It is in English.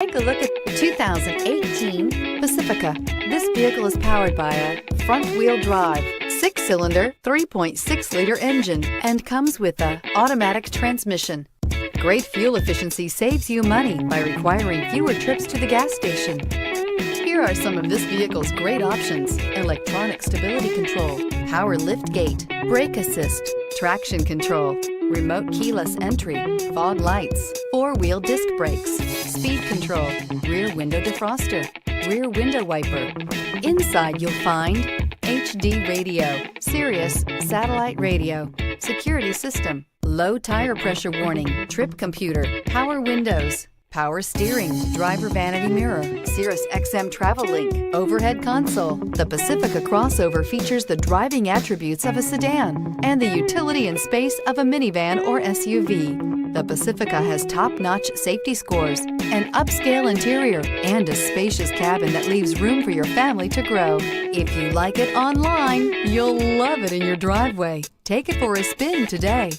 Take a look at the 2018 Pacifica. This vehicle is powered by a front-wheel drive, 6-cylinder, 3.6-liter engine, and comes with an automatic transmission. Great fuel efficiency saves you money by requiring fewer trips to the gas station. Here are some of this vehicle's great options: electronic stability control, power lift gate, brake assist, traction control, remote keyless entry, fog lights, 4-wheel disc brakes, speed control, rear window defroster, rear window wiper. Inside you'll find HD radio, Sirius satellite radio, security system, low tire pressure warning, trip computer, power windows, power steering, driver vanity mirror, Sirius XM travel link, overhead console. The Pacifica crossover features the driving attributes of a sedan and the utility and space of a minivan or SUV. The Pacifica has top-notch safety scores, an upscale interior, and a spacious cabin that leaves room for your family to grow. If you like it online, you'll love it in your driveway. Take it for a spin today.